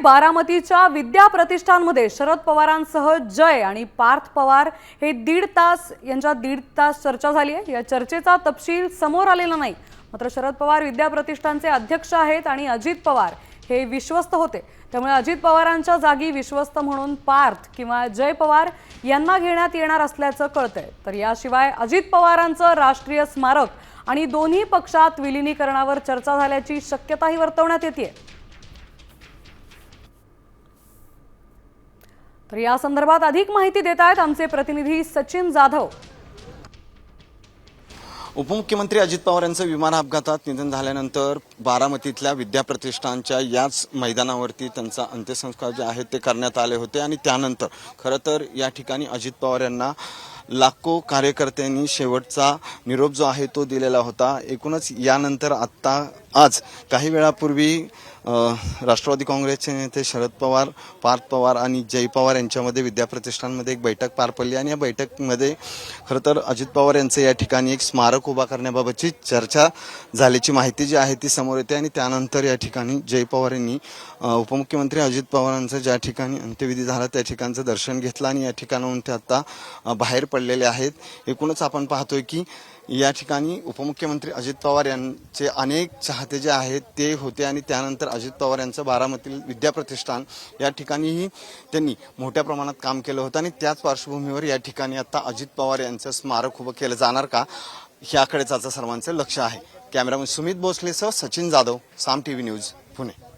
बारामतीच्या विद्या प्रतिष्ठानमध्ये शरद पवारांसह जय आणि पार्थ पवार हे दीड तास चर्चा झाली आहे। या चर्चेचा तपशील समोर आलेला नाही। मात्र शरद पवार विद्या प्रतिष्ठानचे अध्यक्ष आहेत आणि अजित पवार हे विश्वस्त होते। त्यामुळे अजित पवारांच्या जागी विश्वस्त म्हणून पार्थ किंवा जय पवार यांना घेण्यात येणार असल्याचं कळतंय। तर याशिवाय अजित पवारांचं राष्ट्रीय स्मारक आणि दोन्ही पक्षात विलीनीकरणावर चर्चा झाल्याची शक्यताही वर्तवण्यात येते। तर या संदर्भात अधिक माहिती देत आहेत आमचे प्रतिनिधी सचिन जाधव। उपमुख्यमंत्री अजित पवार यांचं विमान अपघातात निधन झाल्यानंतर बारामतीतल्या विद्या प्रतिष्ठानच्या याच मैदानावरती त्यांचा अंत्यसंस्कार जे आहेत ते करण्यात आले होते आणि त्यानंतर खरं तर या ठिकाणी अजित पवार यांना लाखो कार्यकर्त्यांनी शेवटचा निरोप जो आहे तो दिलेला होता। एकूणच यानंतर आज काही वेळापूर्वी राष्ट्रवादी काँग्रेसचे नेते शरद पवार, पार्थ पवार आणि जय पवार यांच्यामध्ये विद्या प्रतिष्ठानमध्ये एक बैठक पार पडली आणि या बैठकीमध्ये खरं तर अजित पवार यांचं या ठिकाणी एक स्मारक उभा करण्याबाबतची चर्चा झाल्याची माहिती जी आहे ती समोर येते आणि त्यानंतर या ठिकाणी जय पवार यांनी उपमुख्यमंत्री अजित पवारांचं ज्या ठिकाणी अंत्यविधी झाला त्या ठिकाणचं दर्शन घेतलं आणि या ठिकाणाहून ते आता बाहेर पडलेले आहेत। एकूणच आपण पाहतोय की या ठिकाणी उपमुख्यमंत्री अजित पवार यांचे अनेक चाहते जे आहेत ते होते आणि त्यानंतर अजित पवार यांचं बारामतीतील विद्या प्रतिष्ठान या ठिकाणीही त्यांनी मोठ्या प्रमाणात काम केलं होतं आणि त्याच पार्श्वभूमीवर या ठिकाणी आता अजित पवार यांचं स्मारक उभं केलं जाणार का याकडेच आता सर्वांचं लक्ष आहे। कॅमेरामन सुमित भोसलेसह सचिन जाधव, साम टीव्ही न्यूज, पुणे।